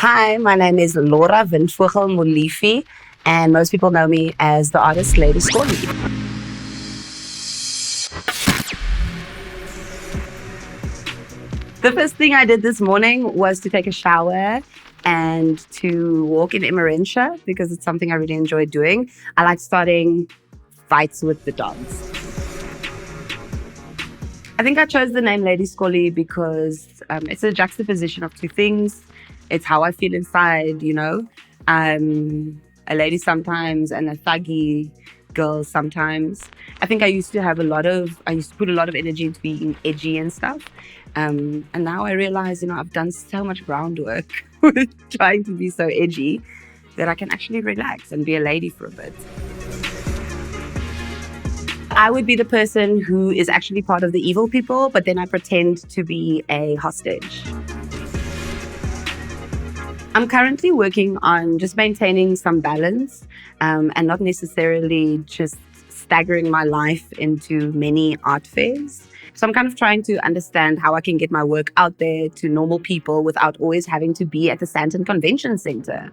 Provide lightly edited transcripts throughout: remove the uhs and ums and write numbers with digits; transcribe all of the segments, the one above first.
Hi, my name is Laura Windvogel Molifi, and most people know me as the artist Lady Skollie. The first thing I did this morning was to take a shower and to walk in Emerentia because it's something I really enjoy doing. I like starting fights with the dogs. I think I chose the name Lady Skollie because it's a juxtaposition of two things. It's how I feel inside, I'm a lady sometimes and a thuggy girl sometimes. I think I used to put a lot of energy into being edgy and stuff. And now I realize, I've done so much groundwork with trying to be so edgy that I can actually relax and be a lady for a bit. I would be the person who is actually part of the evil people, but then I pretend to be a hostage. I'm currently working on just maintaining some balance and not necessarily just staggering my life into many art fairs. So I'm kind of trying to understand how I can get my work out there to normal people without always having to be at the Sandton Convention Center.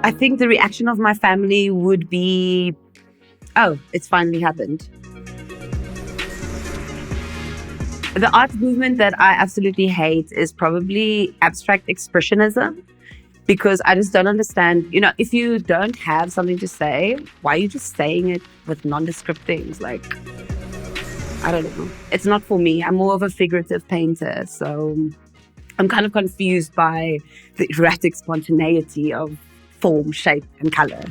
I think the reaction of my family would be, oh, it's finally happened. The art movement that I absolutely hate is probably abstract expressionism, because I just don't understand, if you don't have something to say, why are you just saying it with nondescript things? Like, I don't know. It's not for me. I'm more of a figurative painter, so I'm kind of confused by the erratic spontaneity of form, shape, and color.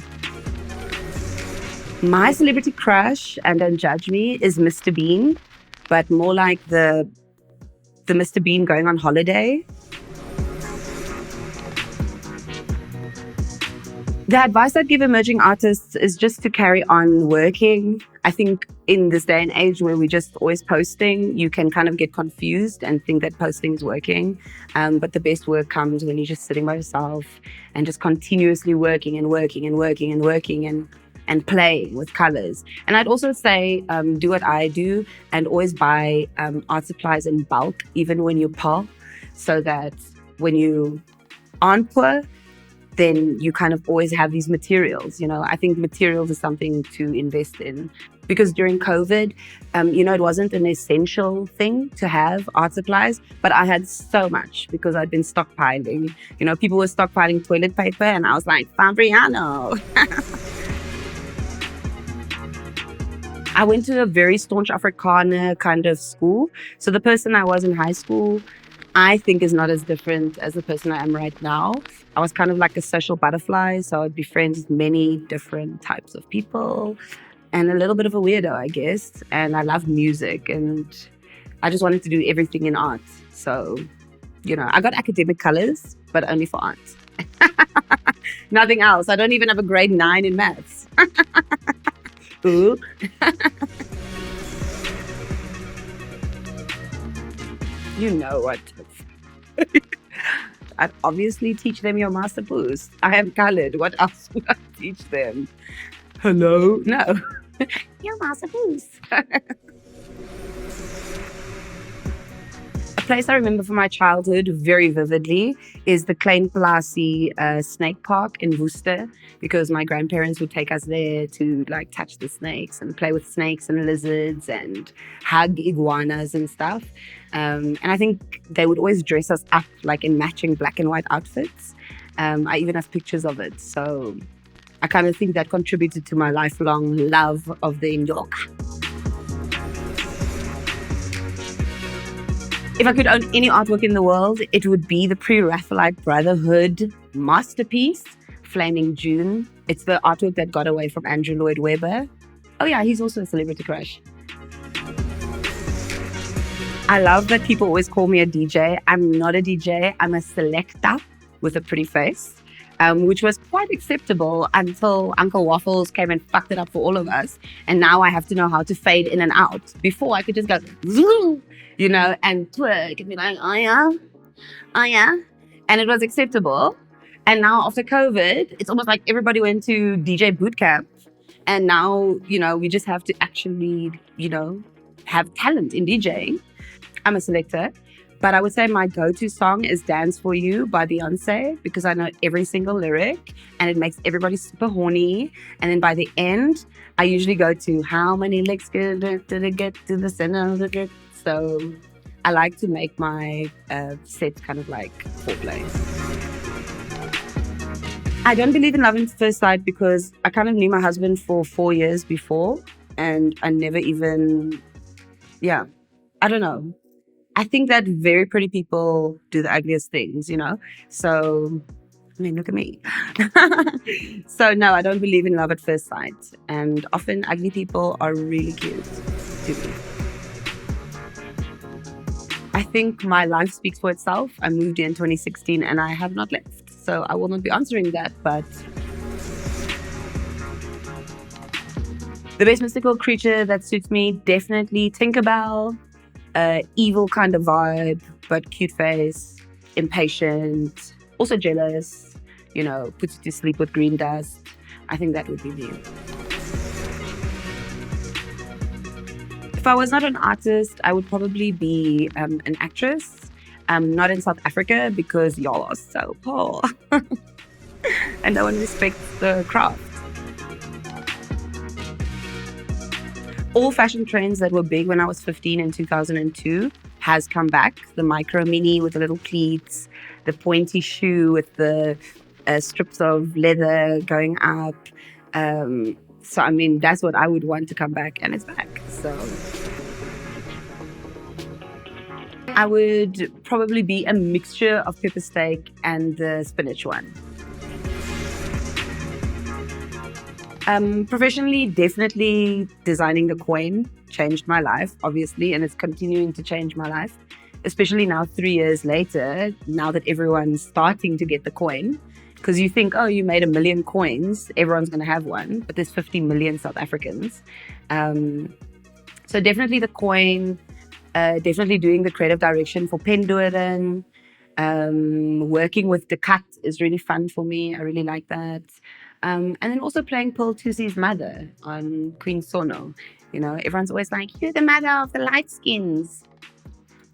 My celebrity crush, and don't judge me, is Mr. Bean, but more like the Mr. Bean going on holiday. The advice I'd give emerging artists is just to carry on working. I think in this day and age where we're just always posting, you can kind of get confused and think that posting is working. But the best work comes when you're just sitting by yourself and just continuously working and working and working and working and playing with colors. And I'd also say, do what I do and always buy art supplies in bulk, even when you're poor, so that when you aren't poor, then you kind of always have these materials. I think materials is something to invest in, because during COVID, it wasn't an essential thing to have art supplies, but I had so much because I'd been stockpiling. People were stockpiling toilet paper and I was like, Fabriano. I went to a very staunch Afrikaner kind of school. So the person I was in high school, I think, is not as different as the person I am right now. I was kind of like a social butterfly, so I'd be friends with many different types of people and a little bit of a weirdo, I guess. And I love music and I just wanted to do everything in art. So, I got academic colors, but only for art. Nothing else. I don't even have a grade 9 in maths. Ooh. You know what? I'd obviously teach them your master blues. I am colored. What else would I teach them? Hello? No. Your master blues. A place I remember from my childhood very vividly is the Klein Palasi Snake Park in Worcester, because my grandparents would take us there to touch the snakes and play with snakes and lizards and hug iguanas and stuff. And I think they would always dress us up in matching black and white outfits. I even have pictures of it. So I kind of think that contributed to my lifelong love of the Nyoka. If I could own any artwork in the world, it would be the Pre-Raphaelite Brotherhood masterpiece, Flaming June. It's the artwork that got away from Andrew Lloyd Webber. Oh yeah, he's also a celebrity crush. I love that people always call me a DJ. I'm not a DJ, I'm a selector with a pretty face, which was quite acceptable until Uncle Waffles came and fucked it up for all of us. And now I have to know how to fade in and out. Before I could just go, zoom, and twerk and be like, oh yeah. And it was acceptable. And now after COVID, it's almost like everybody went to DJ boot camp. And now, we just have to actually, have talent in DJing. I'm a selector, But I would say my go-to song is Dance For You by Beyonce, because I know every single lyric and it makes everybody super horny. And then by the end, I usually go to how many licks did it get to the center of the dick? So I like to make my set kind of like foreplay. I don't believe in love at first sight because I kind of knew my husband for 4 years before, and I never even, I don't know. I think that very pretty people do the ugliest things, you know? So, I mean, look at me. So, no, I don't believe in love at first sight. And often ugly people are really cute to me. I think my life speaks for itself. I moved here in 2016 and I have not left. So I will not be answering that, but the best mystical creature that suits me, definitely Tinkerbell. Evil kind of vibe, but cute face, impatient, also jealous, you know, puts you to sleep with green dust. I think that would be me. If I was not an artist, I would probably be an actress. Not in South Africa because y'all are so poor and no one respects the craft. All fashion trends that were big when I was 15 in 2002 has come back. The micro mini with the little pleats, the pointy shoe with the strips of leather going up. So, I mean, that's what I would want to come back, and it's back. So I would probably be a mixture of pepper steak and the spinach one. Professionally, definitely designing the coin changed my life, obviously, and it's continuing to change my life, especially now 3 years later, now that everyone's starting to get the coin. Because you think, oh, you made 1 million coins, everyone's going to have one, but there's 50 million South Africans. So definitely the coin, definitely doing the creative direction for Penduren. Working with the cut is really fun for me. I really like that. And then also playing Pearl Thusi's mother on Queen Sono. You know, everyone's always like, you're the mother of the light skins.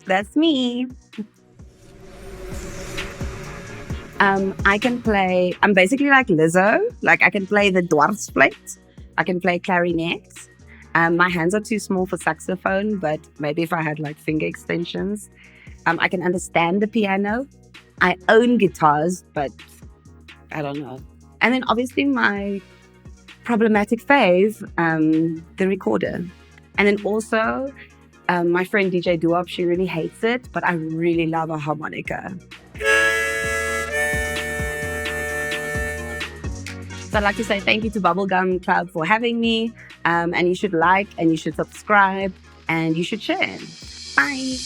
That's me. I can play, I'm basically like Lizzo. Like I can play the dwarsfluit. I can play clarinet. My hands are too small for saxophone, but maybe if I had like finger extensions. I can understand the piano. I own guitars, but I don't know. And then obviously my problematic fave, the recorder. And then also my friend DJ Doola, she really hates it, but I really love a harmonica. So I'd like to say thank you to Bubblegum Club for having me. And you should like and you should subscribe and you should share. Bye.